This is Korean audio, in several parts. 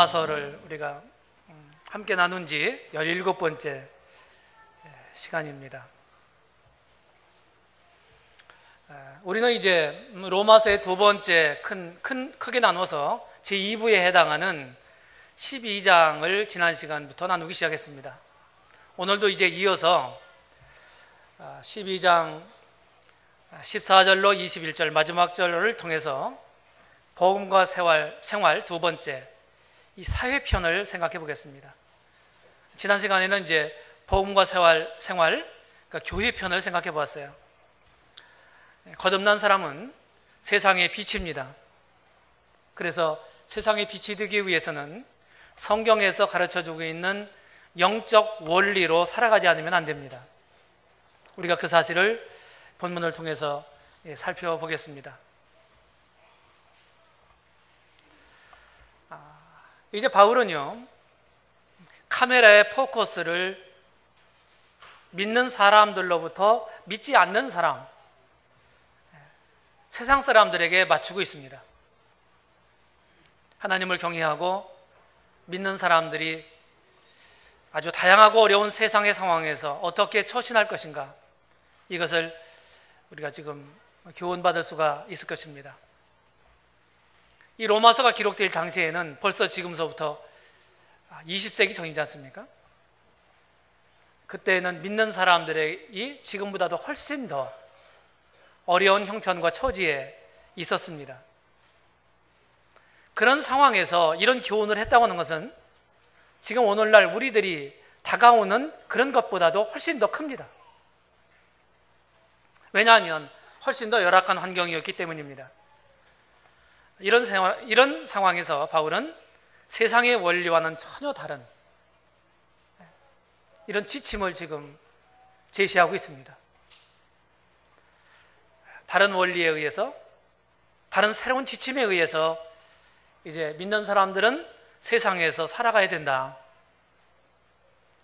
로마서를 우리가 함께 나눈 지 17번째 시간입니다. 우리는 이제 로마서의 두 번째 크게 나눠서 제2부에 해당하는 12장을 지난 시간부터 나누기 시작했습니다. 오늘도 이제 이어서 12장 14절로 21절 마지막 절을 통해서 복음과 생활 두 번째 이 사회편을 생각해 보겠습니다. 지난 시간에는 이제 복음과 생활 그러니까 교회편을 생각해 보았어요. 거듭난 사람은 세상의 빛입니다. 그래서 세상의 빛이 되기 위해서는 성경에서 가르쳐주고 있는 영적 원리로 살아가지 않으면 안 됩니다. 우리가 그 사실을 본문을 통해서 살펴보겠습니다. 이제 바울은요, 카메라의 포커스를 믿는 사람들로부터 믿지 않는 사람, 세상 사람들에게 맞추고 있습니다. 하나님을 경외하고 믿는 사람들이 아주 다양하고 어려운 세상의 상황에서 어떻게 처신할 것인가, 이것을 우리가 지금 교훈받을 수가 있을 것입니다. 이 로마서가 기록될 당시에는 벌써 지금서부터 20세기 전이지 않습니까? 그때는 믿는 사람들이 지금보다도 훨씬 더 어려운 형편과 처지에 있었습니다. 그런 상황에서 이런 교훈을 했다고 하는 것은 지금 오늘날 우리들이 다가오는 그런 것보다도 훨씬 더 큽니다. 왜냐하면 훨씬 더 열악한 환경이었기 때문입니다. 이런 상황에서 바울은 세상의 원리와는 전혀 다른 이런 지침을 지금 제시하고 있습니다. 다른 원리에 의해서, 다른 새로운 지침에 의해서 이제 믿는 사람들은 세상에서 살아가야 된다.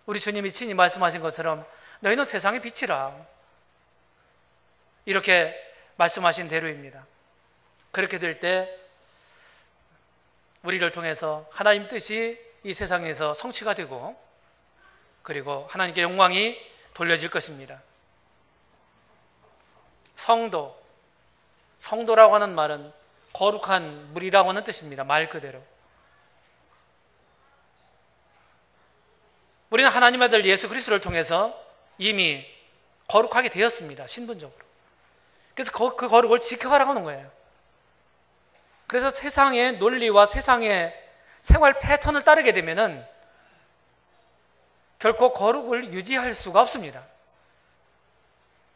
우리 주님이 친히 말씀하신 것처럼 너희는 세상의 빛이라, 이렇게 말씀하신 대로입니다. 그렇게 될 때 우리를 통해서 하나님 뜻이 이 세상에서 성취가 되고, 그리고 하나님께 영광이 돌려질 것입니다. 성도라고 하는 말은 거룩한 물이라고 하는 뜻입니다. 말 그대로. 우리는 하나님의 아들 예수 그리스도를 통해서 이미 거룩하게 되었습니다. 신분적으로. 그래서 그 거룩을 지켜가라고 하는 거예요. 그래서 세상의 논리와 세상의 생활 패턴을 따르게 되면은 결코 거룩을 유지할 수가 없습니다.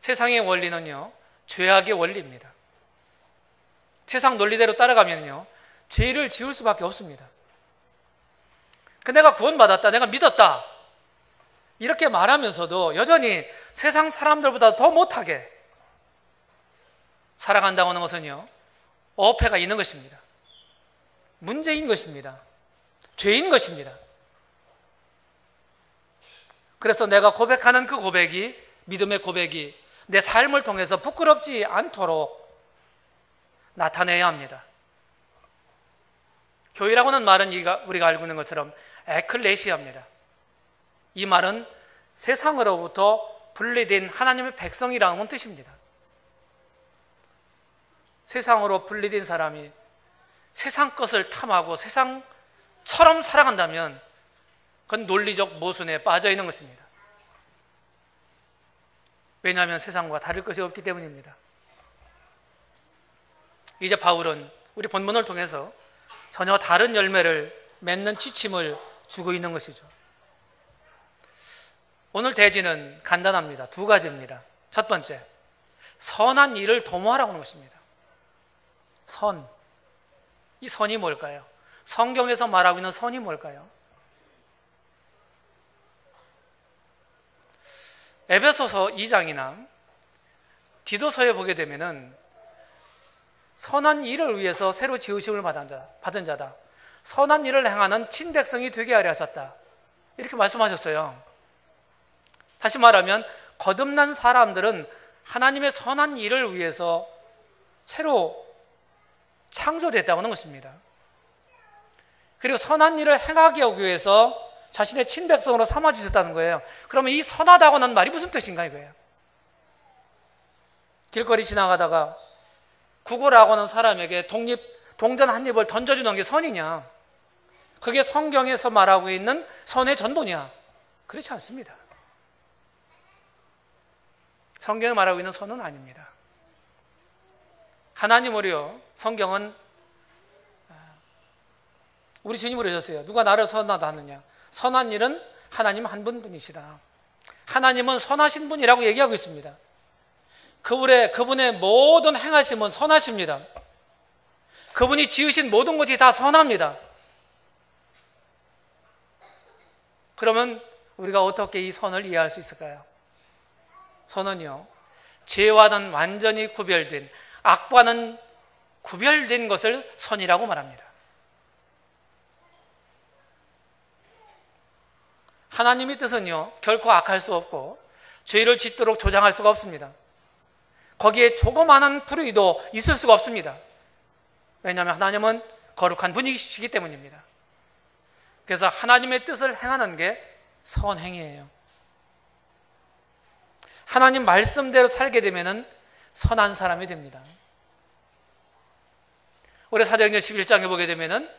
세상의 원리는요, 죄악의 원리입니다. 세상 논리대로 따라가면요, 죄를 지을 수밖에 없습니다. 내가 구원받았다, 내가 믿었다, 이렇게 말하면서도 여전히 세상 사람들보다 더 못하게 살아간다고 하는 것은요, 어폐가 있는 것입니다. 문제인 것입니다. 죄인 것입니다. 그래서 내가 고백하는 그 고백이, 믿음의 고백이 내 삶을 통해서 부끄럽지 않도록 나타내야 합니다. 교회라고 하는 말은 우리가 알고 있는 것처럼 에클레시아입니다. 이 말은 세상으로부터 분리된 하나님의 백성이라는 뜻입니다. 세상으로 분리된 사람이 세상 것을 탐하고 세상처럼 살아간다면 그건 논리적 모순에 빠져 있는 것입니다. 왜냐하면 세상과 다를 것이 없기 때문입니다. 이제 바울은 우리 본문을 통해서 전혀 다른 열매를 맺는 지침을 주고 있는 것이죠. 오늘 대지는 간단합니다. 두 가지입니다. 첫 번째, 선한 일을 도모하라고 하는 것입니다. 선. 이 선이 뭘까요? 성경에서 말하고 있는 선이 뭘까요? 에베소서 2장이나 디도서에 보게 되면은 선한 일을 위해서 새로 지으심을 받은 자다. 선한 일을 행하는 친백성이 되게 하려 하셨다. 이렇게 말씀하셨어요. 다시 말하면 거듭난 사람들은 하나님의 선한 일을 위해서 새로 창조됐다고 하는 것입니다. 그리고 선한 일을 행하게 하기 위해서 자신의 친백성으로 삼아주셨다는 거예요. 그러면 이 선하다고 하는 말이 무슨 뜻인가 이거예요. 길거리 지나가다가 구구라고 하는 사람에게 동전 한 입을 던져주는 게 선이냐? 그게 성경에서 말하고 있는 선의 전도냐? 그렇지 않습니다. 성경에 말하고 있는 선은 아닙니다. 하나님으로요, 성경은 우리 주님으로 하셨어요. 누가 나를 선하다 하느냐? 선한 일은 하나님 한 분뿐이시다. 하나님은 선하신 분이라고 얘기하고 있습니다. 그분의 모든 행하심은 선하십니다. 그분이 지으신 모든 것이 다 선합니다. 그러면 우리가 어떻게 이 선을 이해할 수 있을까요? 선은요, 죄와는 완전히 구별된, 악과는 구별된 것을 선이라고 말합니다. 하나님의 뜻은요, 결코 악할 수 없고 죄를 짓도록 조장할 수가 없습니다. 거기에 조그마한 불의도 있을 수가 없습니다. 왜냐하면 하나님은 거룩한 분이시기 때문입니다. 그래서 하나님의 뜻을 행하는 게 선행이에요. 하나님 말씀대로 살게 되면 선한 사람이 됩니다. 올해 사도행전 11장에 보게 되면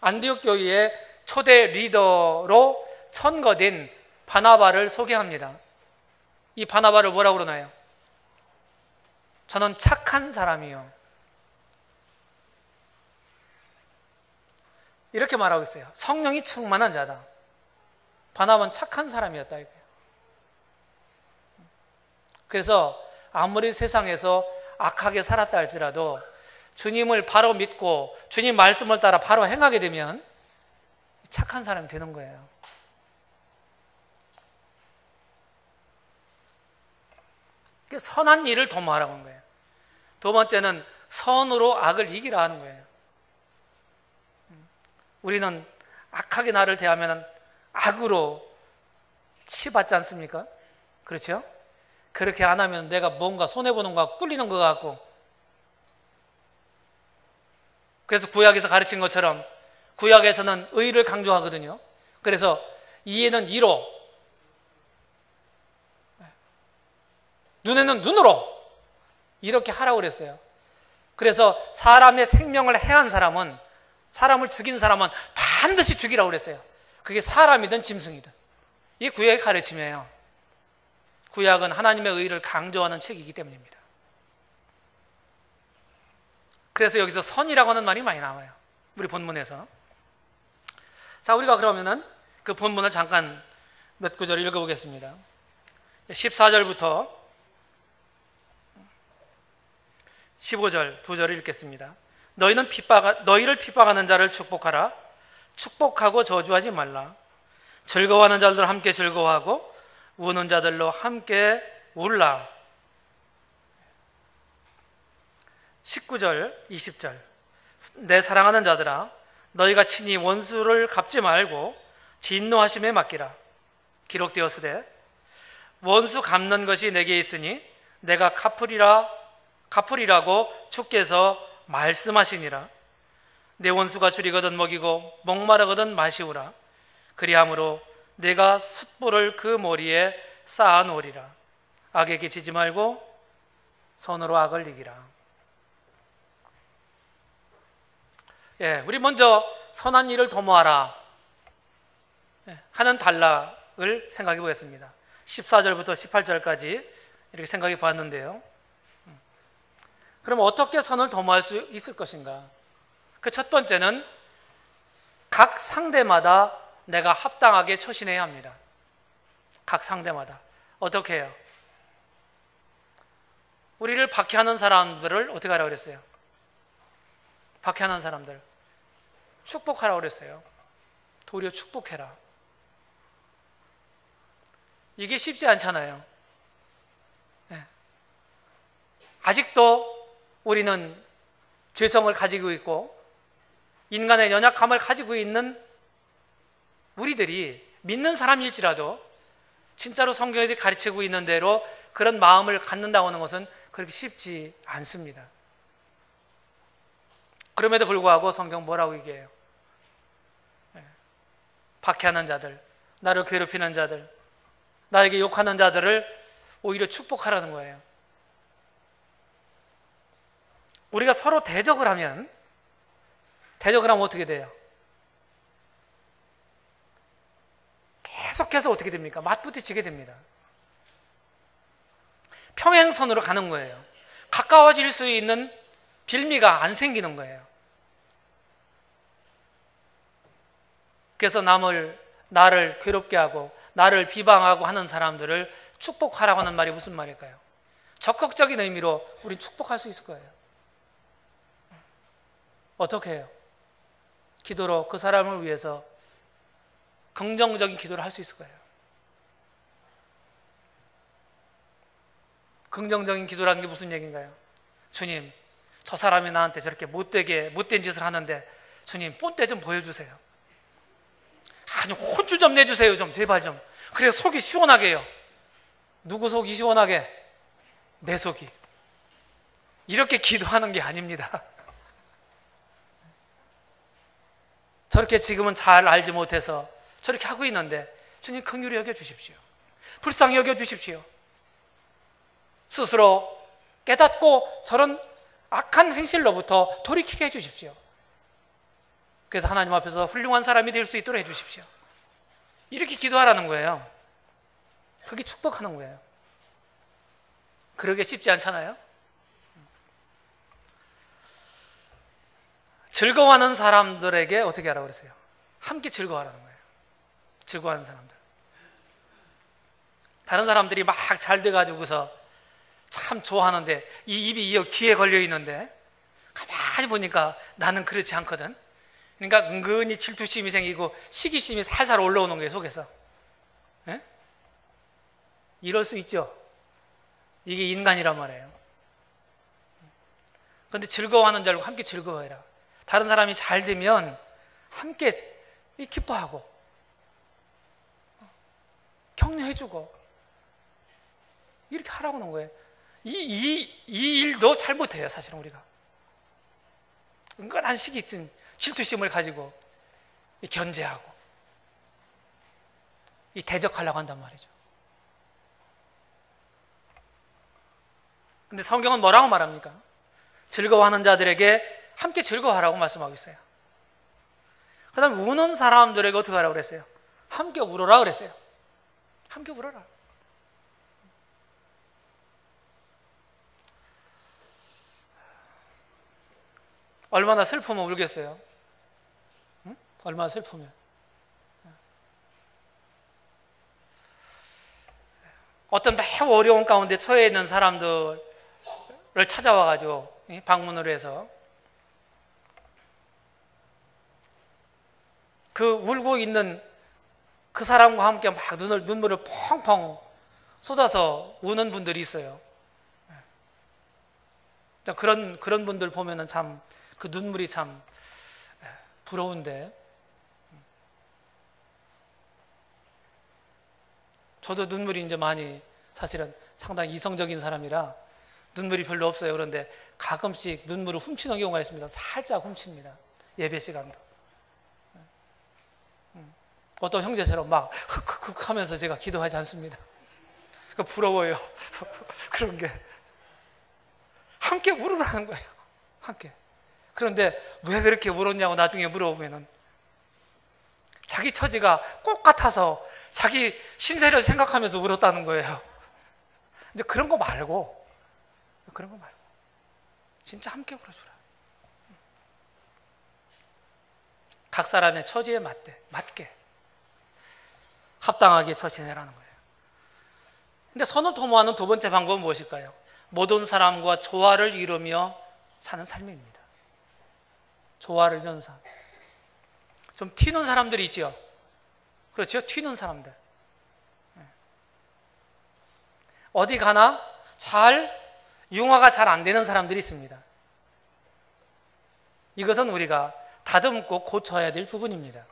안디옥 교회의 초대 리더로 선거된 바나바를 소개합니다. 이 바나바를 뭐라고 그러나요? 저는 착한 사람이요. 이렇게 말하고 있어요. 성령이 충만한 자다. 바나바는 착한 사람이었다 이거예요. 그래서 아무리 세상에서 악하게 살았다 할지라도 주님을 바로 믿고 주님 말씀을 따라 바로 행하게 되면 착한 사람이 되는 거예요. 선한 일을 도모하라고 하는 거예요. 두 번째는 선으로 악을 이기라 하는 거예요. 우리는 악하게 나를 대하면 악으로 치받지 않습니까? 그렇죠? 그렇게 안 하면 내가 뭔가 손해보는 거 꿀리는 것 같고, 그래서 구약에서 가르친 것처럼 구약에서는 의를 강조하거든요. 그래서 이에는 이로, 눈에는 눈으로 이렇게 하라고 그랬어요. 그래서 사람의 생명을 해한 사람은, 사람을 죽인 사람은 반드시 죽이라고 그랬어요. 그게 사람이든 짐승이든. 이게 구약의 가르침이에요. 구약은 하나님의 의를 강조하는 책이기 때문입니다. 그래서 여기서 선이라고 하는 말이 많이 나와요. 우리 본문에서. 자, 우리가 그러면은 그 본문을 잠깐 몇 구절 읽어보겠습니다. 14절부터 15절 두 절을 읽겠습니다. 너희를 핍박하는 자를 축복하라. 축복하고 저주하지 말라. 즐거워하는 자들로 함께 즐거워하고 우는 자들로 함께 울라. 19절 20절 내 사랑하는 자들아, 너희가 친히 원수를 갚지 말고 진노하심에 맡기라. 기록되었으되 원수 갚는 것이 내게 있으니 내가 갚으리라고 주께서 말씀하시니라. 내 원수가 줄이거든 먹이고 목마르거든 마시우라. 그리함으로 내가 숯불을 그 머리에 쌓아 놓으리라. 악에게 지지 말고 선으로 악을 이기라. 우리 먼저 선한 일을 도모하라 하는 단락을 생각해 보겠습니다. 14절부터 18절까지 이렇게 생각해 보았는데요. 그럼 어떻게 선을 도모할 수 있을 것인가? 그 첫 번째는 각 상대마다 내가 합당하게 처신해야 합니다. 각 상대마다. 어떻게 해요? 우리를 박해하는 사람들을 어떻게 하라고 그랬어요? 박해하는 사람들 축복하라고 그랬어요. 도리어 축복해라. 이게 쉽지 않잖아요. 아직도 우리는 죄성을 가지고 있고 인간의 연약함을 가지고 있는 우리들이 믿는 사람일지라도 진짜로 성경에서 가르치고 있는 대로 그런 마음을 갖는다고 하는 것은 그렇게 쉽지 않습니다. 그럼에도 불구하고 성경 뭐라고 얘기해요? 박해하는 자들, 나를 괴롭히는 자들, 나에게 욕하는 자들을 오히려 축복하라는 거예요. 우리가 서로 대적을 하면 어떻게 돼요? 계속해서 어떻게 됩니까? 맞부딪히게 됩니다. 평행선으로 가는 거예요. 가까워질 수 있는 빌미가 안 생기는 거예요. 그래서 나를 괴롭게 하고 나를 비방하고 하는 사람들을 축복하라고 하는 말이 무슨 말일까요? 적극적인 의미로 우린 축복할 수 있을 거예요. 어떻게 해요? 기도로 그 사람을 위해서 긍정적인 기도를 할 수 있을 거예요. 긍정적인 기도라는 게 무슨 얘기인가요? 주님, 저 사람이 나한테 저렇게 못된 짓을 하는데 주님, 본때 좀 보여주세요. 아니, 혼쭐 좀 내주세요. 좀 제발 좀. 그래 속이 시원하게 해요. 누구 속이 시원하게? 내 속이. 이렇게 기도하는 게 아닙니다. 저렇게 지금은 잘 알지 못해서 저렇게 하고 있는데 주님 긍휼히 여겨주십시오. 불쌍히 여겨주십시오. 스스로 깨닫고 저런 악한 행실로부터 돌이키게 해주십시오. 그래서 하나님 앞에서 훌륭한 사람이 될 수 있도록 해주십시오. 이렇게 기도하라는 거예요. 그게 축복하는 거예요. 그러기 쉽지 않잖아요. 즐거워하는 사람들에게 어떻게 하라고 그랬어요? 함께 즐거워하라는 거예요. 즐거워하는 사람들. 다른 사람들이 막 잘 돼가지고서 참 좋아하는데 이 입이 귀에 걸려 있는데 가만히 보니까 나는 그렇지 않거든. 그러니까 은근히 질투심이 생기고 시기심이 살살 올라오는 거예요, 속에서. 예? 이럴 수 있죠. 이게 인간이란 말이에요. 그런데 즐거워하는 줄 알고 함께 즐거워해라. 다른 사람이 잘 되면 함께 기뻐하고 격려해주고 이렇게 하라고 하는 거예요. 이 일도 잘 못해요, 사실은 우리가. 은근한 시기쯤 질투심을 가지고 견제하고 대적하려고 한단 말이죠. 근데 성경은 뭐라고 말합니까? 즐거워하는 자들에게 함께 즐거워하라고 말씀하고 있어요. 그 다음에 우는 사람들에게 어떻게 하라고 그랬어요? 함께 울어라 그랬어요. 함께 울어라. 얼마나 슬프면 울겠어요? 응? 얼마나 슬프면. 어떤 매우 어려운 가운데 처해 있는 사람들을 찾아와가지고 방문을 해서 그 울고 있는 그 사람과 함께 막 눈물을 펑펑 쏟아서 우는 분들이 있어요. 그런 분들 보면은 참 그 눈물이 참 부러운데, 저도 눈물이 이제 많이 사실은 상당히 이성적인 사람이라 눈물이 별로 없어요. 그런데 가끔씩 눈물을 훔치는 경우가 있습니다. 살짝 훔칩니다. 예배 시간도. 어떤 형제처럼 막 흑흑흑 하면서 제가 기도하지 않습니다. 부러워요. 그런 게. 함께 울으라는 거예요. 함께. 그런데 왜 그렇게 울었냐고 나중에 물어보면은 자기 처지가 꼭 같아서 자기 신세를 생각하면서 울었다는 거예요. 이제 그런 거 말고 진짜 함께 울어주라. 각 사람의 처지에 맞게 합당하게 처신해라는 거예요. 근데 선을 도모하는 두 번째 방법은 무엇일까요? 모든 사람과 조화를 이루며 사는 삶입니다. 조화를 이루는 삶. 좀 튀는 사람들이 있죠. 그렇죠? 튀는 사람들. 어디 가나 융화가 잘 안 되는 사람들이 있습니다. 이것은 우리가 다듬고 고쳐야 될 부분입니다.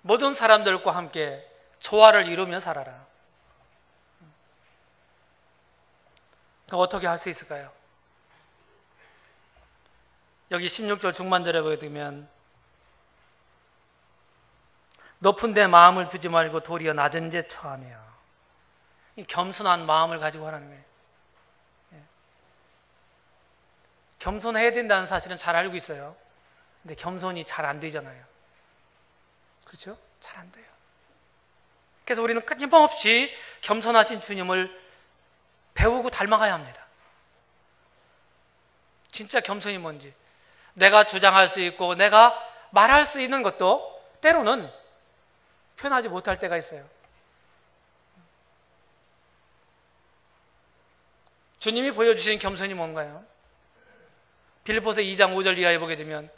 모든 사람들과 함께 조화를 이루며 살아라. 어떻게 할 수 있을까요? 여기 16절 중반절에 보게 되면 높은 데 마음을 두지 말고 도리어 낮은 데 처하며, 이 겸손한 마음을 가지고 하라는 거예요. 겸손해야 된다는 사실은 잘 알고 있어요. 근데 겸손이 잘 안 되잖아요. 그렇죠? 잘 안 돼요. 그래서 우리는 끊임없이 겸손하신 주님을 배우고 닮아가야 합니다. 진짜 겸손이 뭔지, 내가 주장할 수 있고 내가 말할 수 있는 것도 때로는 표현하지 못할 때가 있어요. 주님이 보여주신 겸손이 뭔가요? 빌립보서 2장 5절 이하에 보게 되면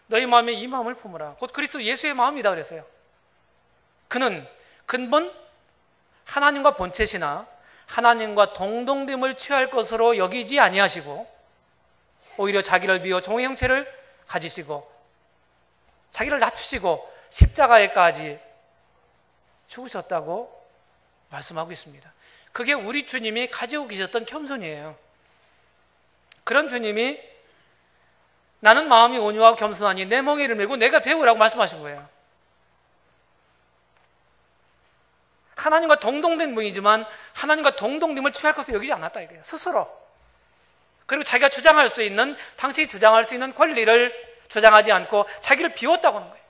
너희 마음에 이 마음을 품으라. 곧 그리스도 예수의 마음이다 그랬어요. 그는 근본 하나님과 본체시나 하나님과 동등됨을 취할 것으로 여기지 아니하시고 오히려 자기를 비워 종의 형체를 가지시고 자기를 낮추시고 십자가에까지 죽으셨다고 말씀하고 있습니다. 그게 우리 주님이 가지고 계셨던 겸손이에요. 그런 주님이 나는 마음이 온유하고 겸손하니 내 멍에를 메고 내가 배우라고 말씀하신 거예요. 하나님과 동등된 분이지만 하나님과 동등됨을 취할 것을 여기지 않았다 이거예요. 스스로. 그리고 자기가 주장할 수 있는, 당신이 주장할 수 있는 권리를 주장하지 않고 자기를 비웠다고 하는 거예요.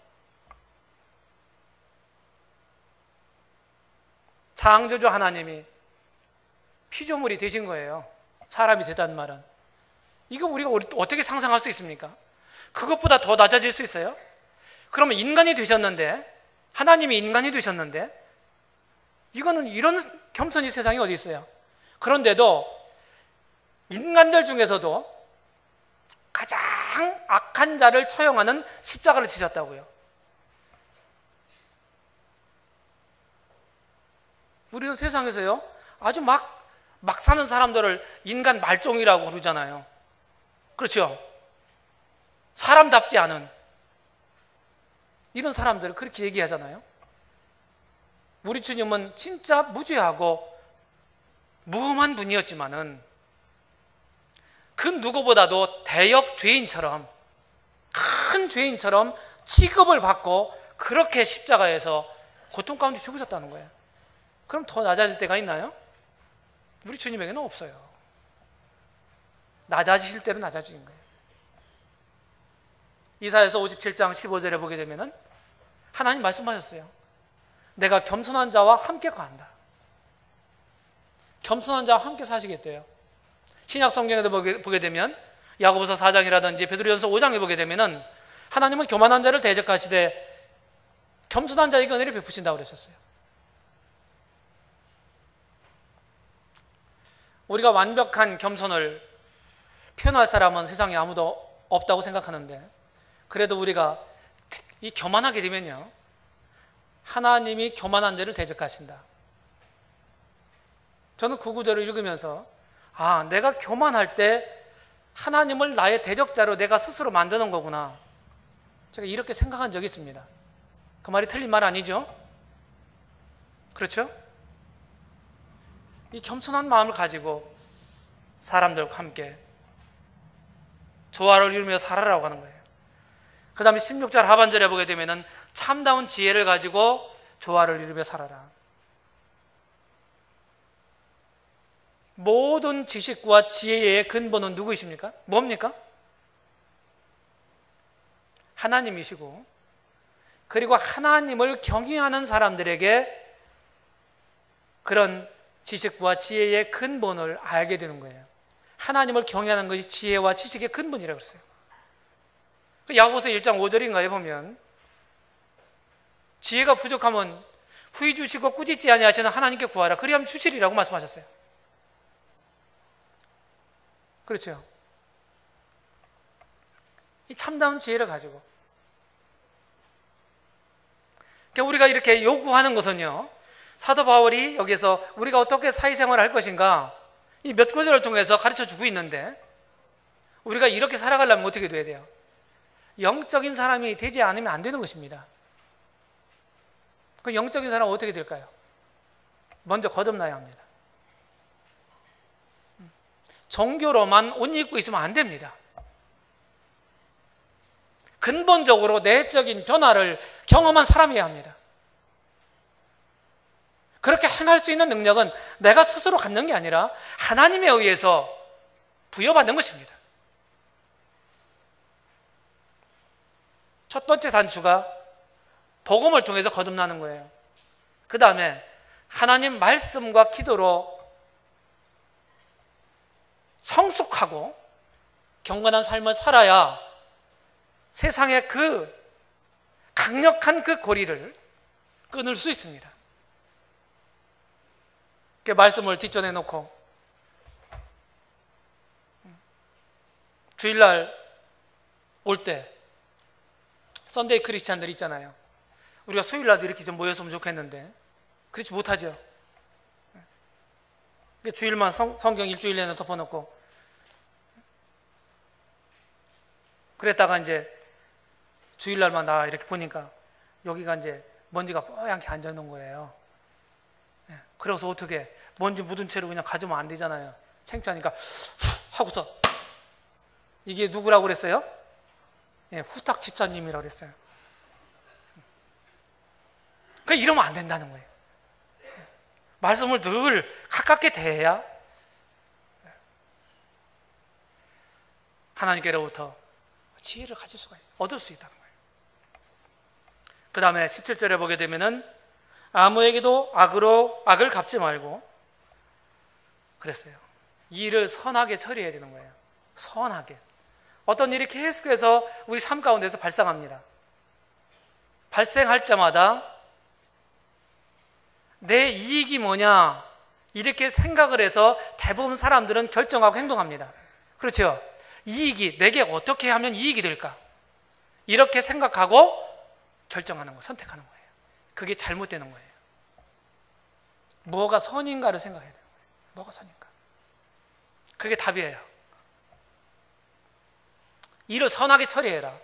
창조주 하나님이 피조물이 되신 거예요. 사람이 되다는 말은. 이거 우리가 어떻게 상상할 수 있습니까? 그것보다 더 낮아질 수 있어요? 그러면 인간이 되셨는데, 하나님이 인간이 되셨는데, 이거는 이런 겸손이 세상에 어디 있어요? 그런데도 인간들 중에서도 가장 악한 자를 처형하는 십자가를 지셨다고요. 우리는 세상에서요, 아주 막 사는 사람들을 인간 말종이라고 그러잖아요. 그렇죠? 사람답지 않은 이런 사람들을 그렇게 얘기하잖아요. 우리 주님은 진짜 무죄하고 무음한 분이었지만은 그 누구보다도 대역 죄인처럼, 큰 죄인처럼 취급을 받고 그렇게 십자가에서 고통 가운데 죽으셨다는 거예요. 그럼 더 낮아질 때가 있나요? 우리 주님에게는 없어요. 낮아지실 대로 낮아지는 거예요. 이사야서 57장 15절에 보게 되면은 하나님 말씀하셨어요. 내가 겸손한 자와 함께 가한다. 겸손한 자와 함께 사시겠대요. 신약 성경에도 보게 되면 야고보서 4장이라든지 베드로전서 5장에 보게 되면은 하나님은 교만한 자를 대적하시되 겸손한 자에게 은혜를 베푸신다고 그러셨어요. 우리가 완벽한 겸손을 표현할 사람은 세상에 아무도 없다고 생각하는데, 그래도 우리가 이 교만하게 되면요, 하나님이 교만한 자를 대적하신다. 저는 그 구절을 읽으면서 내가 교만할 때 하나님을 나의 대적자로 내가 스스로 만드는 거구나, 제가 이렇게 생각한 적이 있습니다. 그 말이 틀린 말 아니죠? 그렇죠? 이 겸손한 마음을 가지고 사람들과 함께 조화를 이루며 살아라고 하는 거예요. 그 다음에 16절 하반절에 보게 되면은 참다운 지혜를 가지고 조화를 이루며 살아라. 모든 지식과 지혜의 근본은 누구이십니까? 뭡니까? 하나님이시고, 그리고 하나님을 경외하는 사람들에게 그런 지식과 지혜의 근본을 알게 되는 거예요. 하나님을 경외하는 것이 지혜와 지식의 근본이라고 했어요. 야고보서 1장 5절인가에 보면 지혜가 부족하면 후히 주시고 꾸짖지 아니하시는 하나님께 구하라 그리하면 주시리라고 말씀하셨어요. 그렇죠? 이 참다운 지혜를 가지고, 그러니까 우리가 이렇게 요구하는 것은요, 사도 바울이 여기서 우리가 어떻게 사회생활을 할 것인가 이 몇 구절을 통해서 가르쳐주고 있는데, 우리가 이렇게 살아가려면 어떻게 돼야 돼요? 영적인 사람이 되지 않으면 안 되는 것입니다. 그 영적인 사람은 어떻게 될까요? 먼저 거듭나야 합니다. 종교로만 옷 입고 있으면 안 됩니다. 근본적으로 내적인 변화를 경험한 사람이어야 합니다. 그렇게 행할 수 있는 능력은 내가 스스로 갖는 게 아니라 하나님에 의해서 부여받는 것입니다. 첫 번째 단추가 복음을 통해서 거듭나는 거예요. 그 다음에 하나님 말씀과 기도로 성숙하고 경건한 삶을 살아야 세상의 그 강력한 그 고리를 끊을 수 있습니다. 그 말씀을 뒷전에 놓고 주일날 올 때 썬데이 크리스찬들 있잖아요. 우리가 수요일날도 이렇게 좀 모였으면 좋겠는데 그렇지 못하죠. 주일만 성경 일주일 내내 덮어놓고 그랬다가 이제 주일날만 나 이렇게 보니까 여기가 이제 먼지가 뽀얗게 앉아있는 거예요. 그래서 어떻게 먼지 묻은 채로 그냥 가져오면 안 되잖아요. 창피하니까 후 하고서 이게 누구라고 그랬어요? 후딱 집사님이라고 그랬어요. 그러니까 이러면 안 된다는 거예요. 말씀을 늘 가깝게 대해야 하나님께로부터 지혜를 가질 수가 있어요. 얻을 수 있다는 거예요. 그 다음에 17절에 보게 되면은 아무에게도 악을 갚지 말고 그랬어요. 이 일을 선하게 처리해야 되는 거예요. 선하게. 어떤 일이 계속해서 우리 삶 가운데서 발생합니다. 발생할 때마다 내 이익이 뭐냐 이렇게 생각을 해서 대부분 사람들은 결정하고 행동합니다. 그렇죠? 이익이 내게 어떻게 하면 이익이 될까? 이렇게 생각하고 결정하는 거, 선택하는 거예요. 그게 잘못되는 거예요. 뭐가 선인가를 생각해야 되는 거예요. 뭐가 선인가? 그게 답이에요. 일을 선하게 처리해라.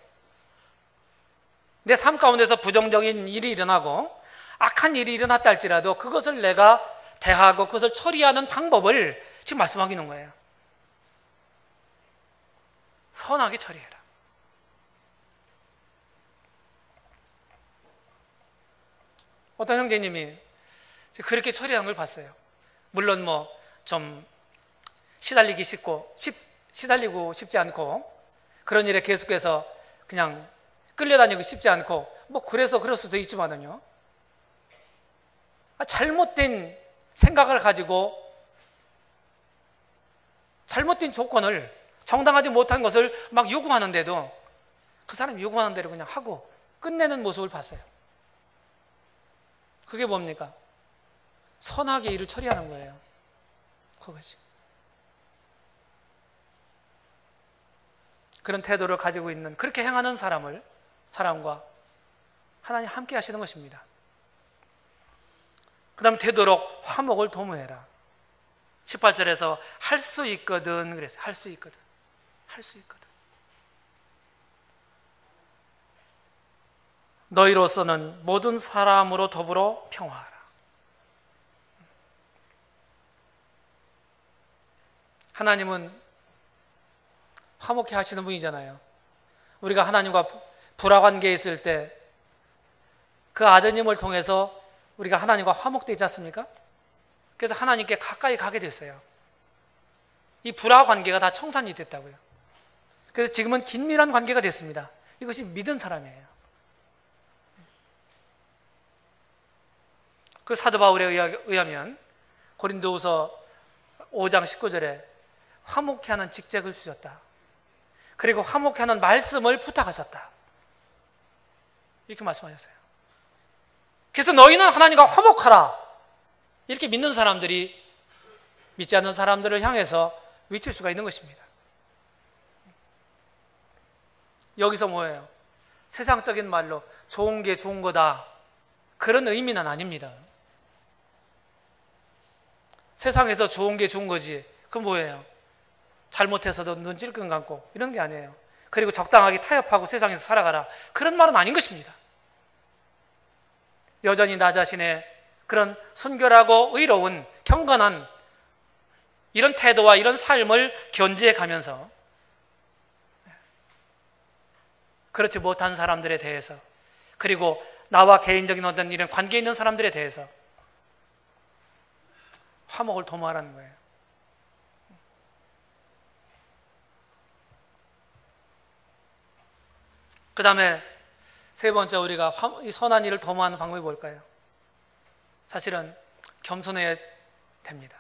내 삶 가운데서 부정적인 일이 일어나고 악한 일이 일어났다 할지라도 그것을 내가 대하고 그것을 처리하는 방법을 지금 말씀하기는 거예요. 선하게 처리해라. 어떤 형제님이 그렇게 처리하는 걸 봤어요. 물론 뭐 좀 시달리고 싶지 않고 그런 일에 계속해서 그냥 끌려다니고 싶지 않고 뭐 그래서 그럴 수도 있지만은요. 잘못된 생각을 가지고 잘못된 조건을 정당하지 못한 것을 막 요구하는데도 그 사람이 요구하는 대로 그냥 하고 끝내는 모습을 봤어요. 그게 뭡니까? 선하게 일을 처리하는 거예요. 그것이. 그런 태도를 가지고 있는 그렇게 행하는 사람과 하나님 함께 하시는 것입니다. 그 다음에 되도록 화목을 도모해라. 18절에서 할 수 있거든 그랬어요. 할 수 있거든. 할 수 있거든. 너희로서는 모든 사람으로 더불어 평화하라. 하나님은 화목해 하시는 분이잖아요. 우리가 하나님과 불화관계에 있을 때 그 아드님을 통해서 우리가 하나님과 화목되지 않습니까? 그래서 하나님께 가까이 가게 됐어요. 이 불화관계가 다 청산이 됐다고요. 그래서 지금은 긴밀한 관계가 됐습니다. 이것이 믿은 사람이에요. 그 사도 바울에 의하면 고린도후서 5장 19절에 화목해 하는 직책을 주셨다. 그리고 화목해 하는 말씀을 부탁하셨다. 이렇게 말씀하셨어요. 그래서 너희는 하나님과 화목하라. 이렇게 믿는 사람들이 믿지 않는 사람들을 향해서 외칠 수가 있는 것입니다. 여기서 뭐예요? 세상적인 말로 좋은 게 좋은 거다. 그런 의미는 아닙니다. 세상에서 좋은 게 좋은 거지. 그건 뭐예요? 잘못해서도 눈 찔끔 감고 이런 게 아니에요. 그리고 적당하게 타협하고 세상에서 살아가라. 그런 말은 아닌 것입니다. 여전히 나 자신의 그런 순결하고 의로운 경건한 이런 태도와 이런 삶을 견지해 가면서 그렇지 못한 사람들에 대해서, 그리고 나와 개인적인 어떤 이런 관계 있는 사람들에 대해서 화목을 도모하라는 거예요. 그 다음에 세 번째, 우리가 이 선한 일을 도모하는 방법이 뭘까요? 사실은 겸손해야 됩니다.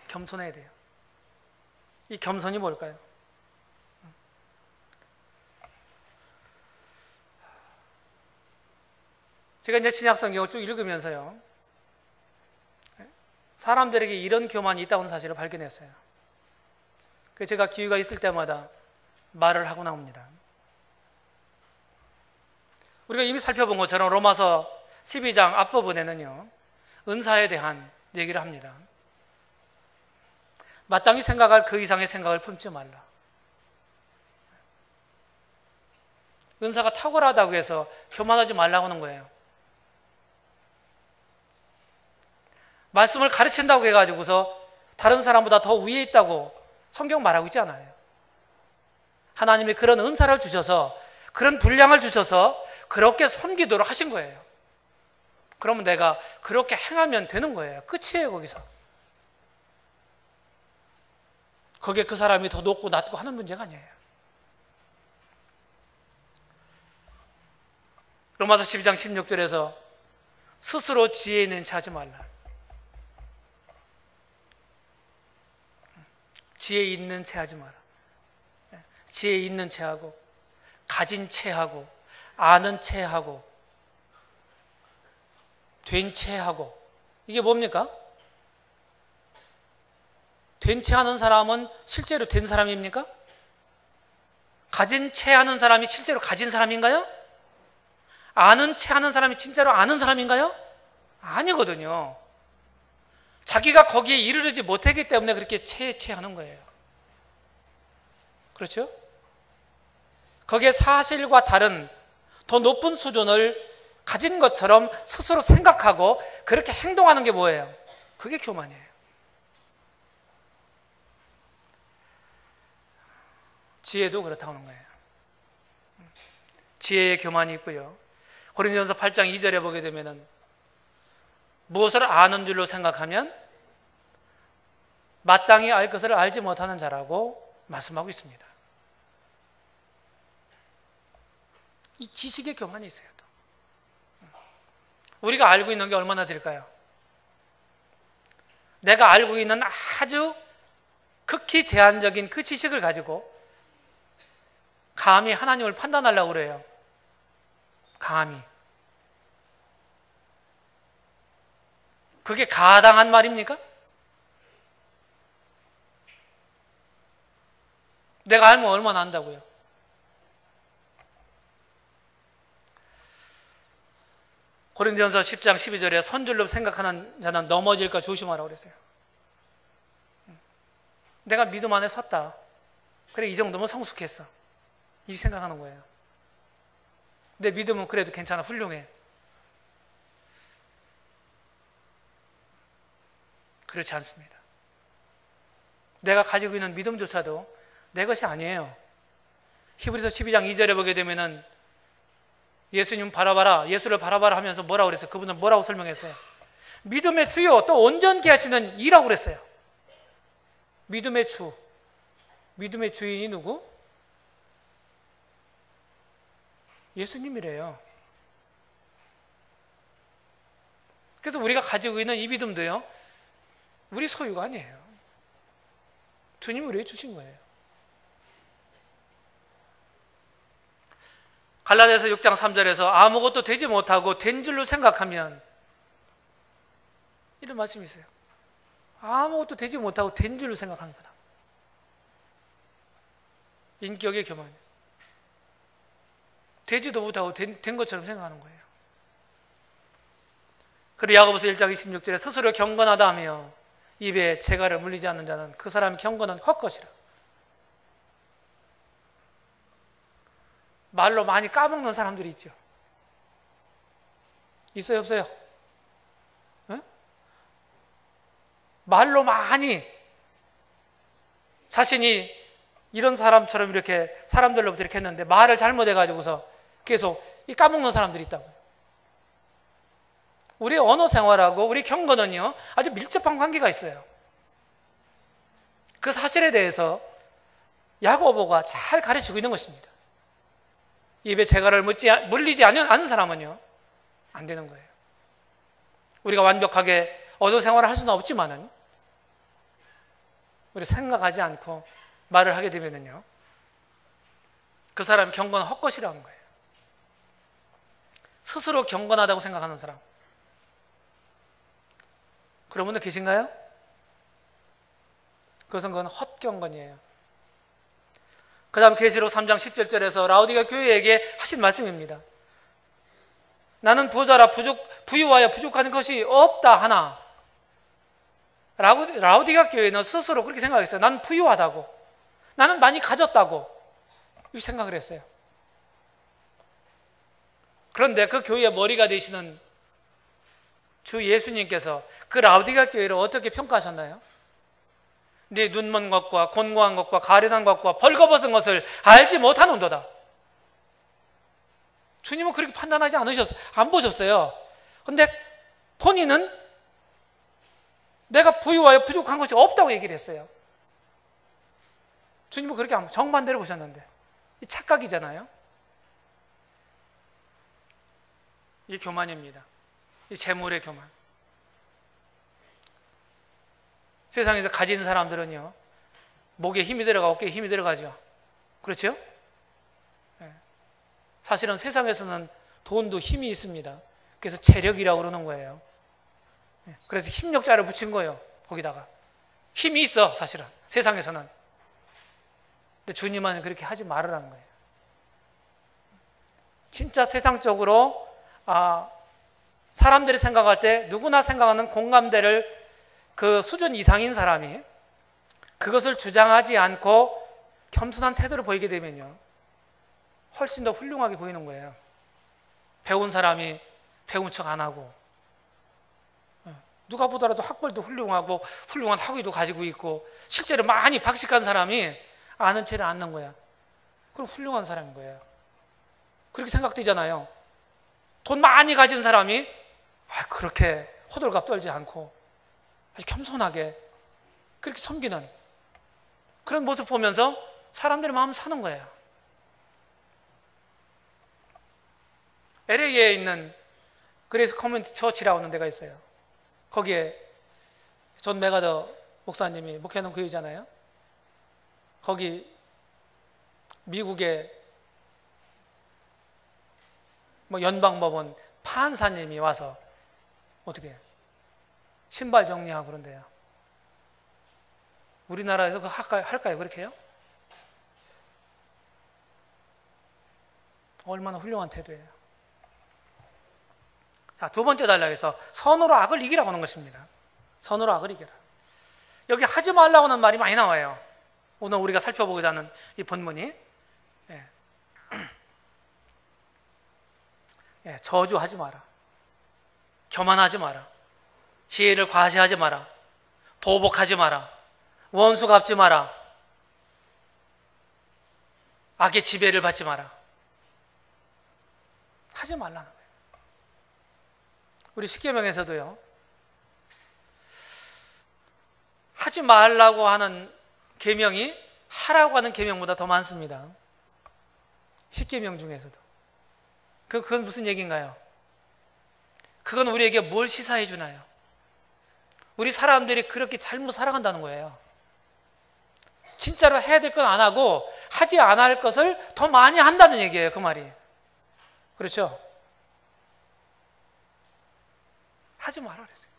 겸손해야 돼요. 이 겸손이 뭘까요? 제가 이제 신약성경을 쭉 읽으면서요, 사람들에게 이런 교만이 있다는 사실을 발견했어요. 그래서 제가 기회가 있을 때마다 말을 하고 나옵니다. 우리가 이미 살펴본 것처럼 로마서 12장 앞부분에는요, 은사에 대한 얘기를 합니다. 마땅히 생각할 그 이상의 생각을 품지 말라. 은사가 탁월하다고 해서 교만하지 말라고 하는 거예요. 말씀을 가르친다고 해가지고서 다른 사람보다 더 위에 있다고 성경 말하고 있지 않아요. 하나님이 그런 은사를 주셔서, 그런 분량을 주셔서 그렇게 섬기도록 하신 거예요. 그러면 내가 그렇게 행하면 되는 거예요. 끝이에요. 거기서. 거기에 그 사람이 더 높고 낮고 하는 문제가 아니에요. 로마서 12장 16절에서 스스로 지혜 있는 체 하지 말라. 지혜 있는 체 하지 마라. 지혜 있는 체하고, 가진 체하고, 아는 체하고, 된 체하고, 이게 뭡니까? 된 체하는 사람은 실제로 된 사람입니까? 가진 체하는 사람이 실제로 가진 사람인가요? 아는 체하는 사람이 진짜로 아는 사람인가요? 아니거든요. 자기가 거기에 이르르지 못했기 때문에 그렇게 체하는 거예요. 그렇죠? 거기에 사실과 다른 더 높은 수준을 가진 것처럼 스스로 생각하고 그렇게 행동하는 게 뭐예요? 그게 교만이에요. 지혜도 그렇다고 하는 거예요. 지혜의 교만이 있고요. 고린도전서 8장 2절에 보게 되면은 무엇을 아는 줄로 생각하면 마땅히 알 것을 알지 못하는 자라고 말씀하고 있습니다. 이 지식의 교만이 있어요. 또. 우리가 알고 있는 게 얼마나 될까요? 내가 알고 있는 아주 극히 제한적인 그 지식을 가지고 감히 하나님을 판단하려고 그래요. 감히. 그게 가당한 말입니까? 내가 알면 얼마나 안다고요? 고린도전서 10장 12절에 선줄로 생각하는 자는 넘어질까 조심하라고 그랬어요. 내가 믿음 안에 섰다. 그래, 이 정도면 성숙했어. 이 생각하는 거예요. 내 믿음은 그래도 괜찮아, 훌륭해. 그렇지 않습니다. 내가 가지고 있는 믿음조차도 내 것이 아니에요. 히브리서 12장 2절에 보게 되면은 예수님 바라봐라, 예수를 바라봐라 하면서 뭐라고 그랬어요? 그분은 뭐라고 설명했어요? 믿음의 주요, 또 온전케 하시는 이라고 그랬어요. 믿음의 주. 믿음의 주인이 누구? 예수님이래요. 그래서 우리가 가지고 있는 이 믿음도요, 우리 소유가 아니에요. 주님이 우리에게 주신 거예요. 갈라디아서 6장 3절에서 아무것도 되지 못하고 된 줄로 생각하면, 이런 말씀이 있어요. 아무것도 되지 못하고 된 줄로 생각하는 사람. 인격의 교만. 되지도 못하고 된 것처럼 생각하는 거예요. 그리고 야고보서 1장 26절에 스스로 경건하다 하며 입에 재갈을 물리지 않는 자는 그 사람이 경건한 헛것이라. 말로 많이 까먹는 사람들이 있죠. 있어요, 없어요? 네? 말로 많이 자신이 이런 사람처럼 이렇게 사람들로부터 이렇게 했는데 말을 잘못해가지고서 계속 이 까먹는 사람들이 있다고요. 우리 언어 생활하고 우리 경건은요 아주 밀접한 관계가 있어요. 그 사실에 대해서 야고보가 잘 가르치고 있는 것입니다. 입에 재갈을 물리지 않은 사람은요 안 되는 거예요. 우리가 완벽하게 언어 생활을 할 수는 없지만은 우리 생각하지 않고 말을 하게 되면은요 그 사람이 경건은 헛것이라는 거예요. 스스로 경건하다고 생각하는 사람. 그런 분들 계신가요? 그것은 헛경건이에요. 그 다음 계시록 3장 17절에서 라오디가 교회에게 하신 말씀입니다. 나는 부자라 부유하여 부족한 것이 없다 하나. 라오디가 교회는 스스로 그렇게 생각했어요. 나는 부유하다고, 나는 많이 가졌다고 이 생각을 했어요. 그런데 그 교회의 머리가 되시는 주 예수님께서 그 라오디가 교회를 어떻게 평가하셨나요? 네 눈먼 것과 곤고한 것과 가련한 것과 벌거벗은 것을 알지 못하는도다. 주님은 그렇게 판단하지 안 보셨어요. 그런데 본인은 내가 부유하여 부족한 것이 없다고 얘기를 했어요. 주님은 그렇게 정반대로 보셨는데 이 착각이잖아요. 이 교만입니다. 이 재물의 교만. 세상에서 가진 사람들은요 목에 힘이 들어가 어깨에 힘이 들어가죠. 그렇죠? 사실은 세상에서는 돈도 힘이 있습니다. 그래서 체력이라고 그러는 거예요. 그래서 힘력자를 붙인 거예요. 거기다가 힘이 있어 사실은 세상에서는. 근데 주님은 그렇게 하지 말으라는 거예요. 진짜 세상적으로 사람들이 생각할 때 누구나 생각하는 공감대를 그 수준 이상인 사람이 그것을 주장하지 않고 겸손한 태도를 보이게 되면요 훨씬 더 훌륭하게 보이는 거예요. 배운 사람이 배운 척 안 하고 누가 보더라도 학벌도 훌륭하고 훌륭한 학위도 가지고 있고 실제로 많이 박식한 사람이 아는 체를 않는 거야. 그럼 훌륭한 사람인 거예요. 그렇게 생각되잖아요. 돈 많이 가진 사람이 그렇게 호들갑 떨지 않고 아주 겸손하게 그렇게 섬기는 그런 모습 보면서 사람들의 마음을 사는 거예요. LA에 있는 그레이스 커뮤니티 처치라고 하는 데가 있어요. 거기에 존 메가더 목사님이 목회하는 교회잖아요. 거기 미국의 연방법원 판사님이 와서 어떻게 신발 정리하고 그런데요. 우리나라에서 그거 할까요? 그렇게 해요? 얼마나 훌륭한 태도예요. 자, 두 번째 단락에서 선으로 악을 이기라고 하는 것입니다. 선으로 악을 이기라. 여기 하지 말라고 하는 말이 많이 나와요. 오늘 우리가 살펴보고자 하는 이 본문이 저주하지 마라, 교만하지 마라, 지혜를 과시하지 마라, 보복하지 마라, 원수 갚지 마라, 악의 지배를 받지 마라. 하지 말라는 거예요. 우리 십계명에서도요 하지 말라고 하는 계명이 하라고 하는 계명보다 더 많습니다. 십계명 중에서도. 그건 무슨 얘기인가요? 그건 우리에게 뭘 시사해 주나요? 우리 사람들이 그렇게 잘못 살아간다는 거예요. 진짜로 해야 될 건 안 하고 하지 않아야 할 것을 더 많이 한다는 얘기예요. 그 말이. 그렇죠? 하지 마라 그랬어요.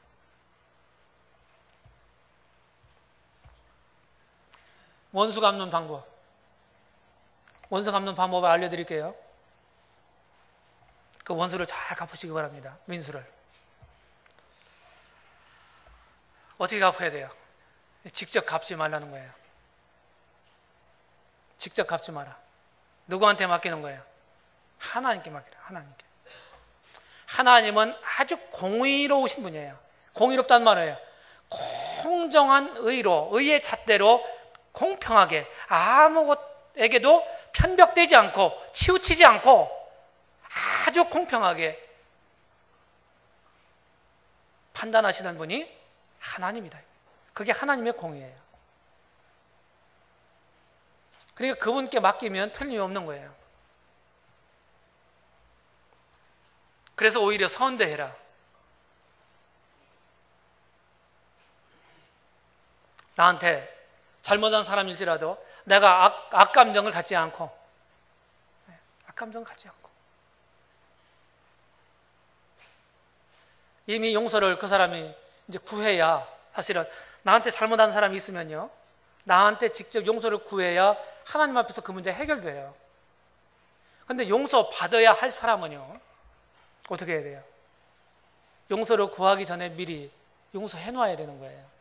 원수 갚는 방법. 원수 갚는 방법을 알려드릴게요. 그 원수를 잘 갚으시기 바랍니다. 민수를. 어떻게 갚아야 돼요? 직접 갚지 말라는 거예요. 직접 갚지 마라. 누구한테 맡기는 거예요? 하나님께 맡기라. 하나님께. 하나님은 아주 공의로우신 분이에요. 공의롭다는 말이에요. 공정한 의로, 의의 잣대로 공평하게 아무것에게도 편벽되지 않고 치우치지 않고 아주 공평하게 판단하시는 분이 하나님이다. 그게 하나님의 공의예요. 그러니까 그분께 맡기면 틀림없는 거예요. 그래서 오히려 선대해라. 나한테 잘못한 사람일지라도 내가 악감정을 갖지 않고, 악감정을 갖지 않고 이미 용서를 그 사람이 이제 구해야, 사실은 나한테 잘못한 사람이 있으면요, 나한테 직접 용서를 구해야 하나님 앞에서 그 문제 해결돼요. 그런데 용서 받아야 할 사람은요, 어떻게 해야 돼요? 용서를 구하기 전에 미리 용서해 놔야 되는 거예요.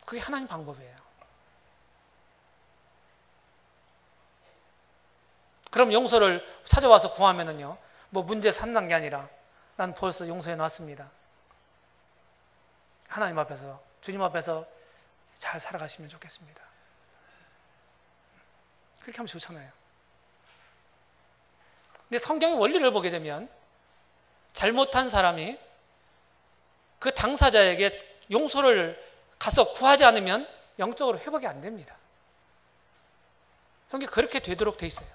그게 하나님 방법이에요. 그럼 용서를 찾아와서 구하면은요, 뭐 문제 삼는 게 아니라 난 벌써 용서해 놨습니다. 하나님 앞에서, 주님 앞에서 잘 살아가시면 좋겠습니다. 그렇게 하면 좋잖아요. 근데 성경의 원리를 보게 되면 잘못한 사람이 그 당사자에게 용서를 가서 구하지 않으면 영적으로 회복이 안 됩니다. 성경이 그렇게 되도록 돼 있어요.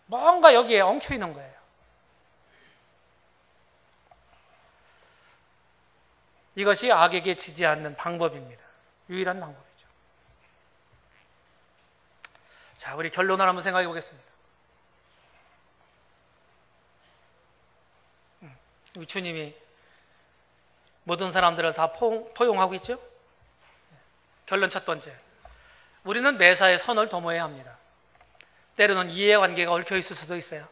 뭔가 여기에 엉켜 있는 거예요. 이것이 악에게 지지 않는 방법입니다. 유일한 방법이죠. 자, 우리 결론을 한번 생각해 보겠습니다. 우리 주님이 모든 사람들을 다 포용하고 있죠? 결론 첫 번째, 우리는 매사에 선을 도모해야 합니다. 때로는 이해관계가 얽혀 있을 수도 있어요.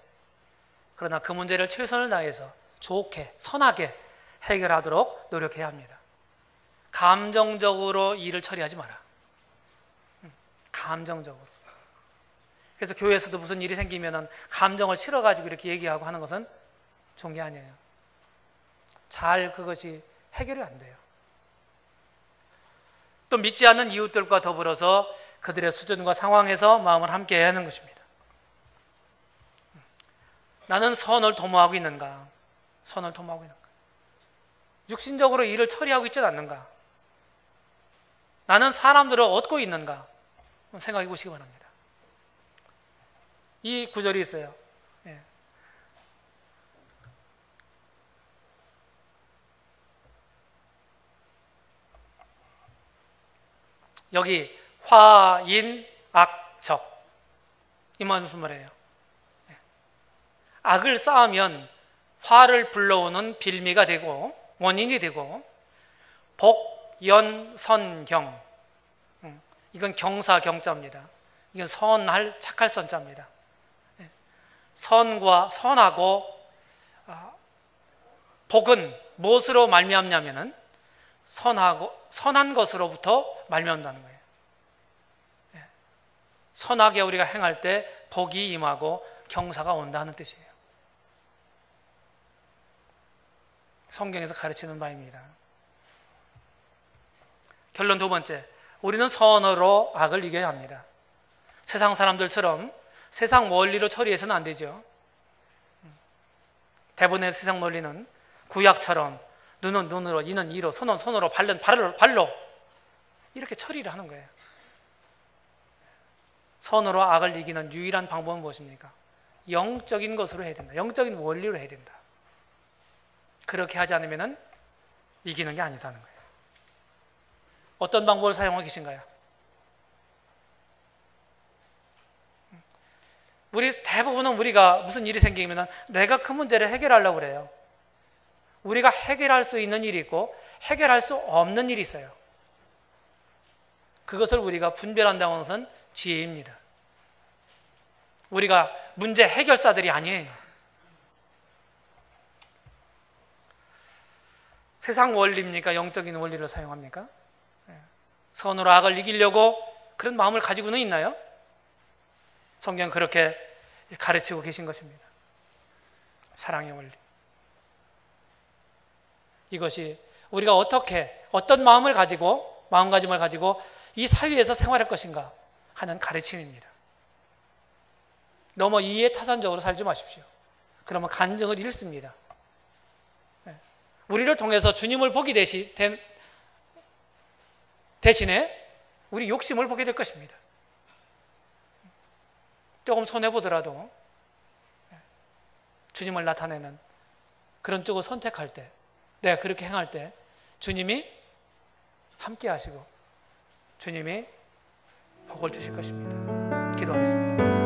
그러나 그 문제를 최선을 다해서 좋게, 선하게 해결하도록 노력해야 합니다. 감정적으로 일을 처리하지 마라. 감정적으로. 그래서 교회에서도 무슨 일이 생기면 감정을 실어가지고 이렇게 얘기하고 하는 것은 좋은 게 아니에요. 잘 그것이 해결이 안 돼요. 또 믿지 않는 이웃들과 더불어서 그들의 수준과 상황에서 마음을 함께 하는 것입니다. 나는 선을 도모하고 있는가? 선을 도모하고 있는가? 육신적으로 일을 처리하고 있지 않는가? 나는 사람들을 얻고 있는가? 생각해 보시기 바랍니다. 이 구절이 있어요. 여기 화인악적, 이 말은 무슨 말이에요? 악을 쌓으면 화를 불러오는 빌미가 되고 원인이 되고, 복연선경, 이건 경사 경자입니다. 이건 선할 착할 선자입니다. 선하고 복은 무엇으로 말미암냐면은 선한 것으로부터 말미암다는 거예요. 선하게 우리가 행할 때 복이 임하고 경사가 온다는 뜻이에요. 성경에서 가르치는 바입니다. 결론 두 번째, 우리는 선으로 악을 이겨야 합니다. 세상 사람들처럼 세상 원리로 처리해서는 안 되죠. 대부분의 세상 원리는 구약처럼 눈은 눈으로, 이는 이로, 손은 손으로, 발은 발로 이렇게 처리를 하는 거예요. 선으로 악을 이기는 유일한 방법은 무엇입니까? 영적인 것으로 해야 된다. 영적인 원리로 해야 된다. 그렇게 하지 않으면 이기는 게 아니다는 거예요. 어떤 방법을 사용하고 계신가요? 대부분은 우리가 무슨 일이 생기면 내가 그 문제를 해결하려고 그래요. 우리가 해결할 수 있는 일이 있고 해결할 수 없는 일이 있어요. 그것을 우리가 분별한다는 것은 지혜입니다. 우리가 문제 해결사들이 아니에요. 세상 원리입니까? 영적인 원리를 사용합니까? 선으로 악을 이기려고 그런 마음을 가지고는 있나요? 성경은 그렇게 가르치고 계신 것입니다. 사랑의 원리. 이것이 우리가 어떤 마음을 가지고 마음가짐을 가지고 이 사회에서 생활할 것인가 하는 가르침입니다. 너무 이해타산적으로 살지 마십시오. 그러면 간증을 잃습니다. 우리를 통해서 주님을 보기 대신에 우리 욕심을 보게 될 것입니다. 조금 손해보더라도 주님을 나타내는 그런 쪽을 선택할 때, 내가 그렇게 행할 때 주님이 함께 하시고 주님이 복을 주실 것입니다. 기도하겠습니다.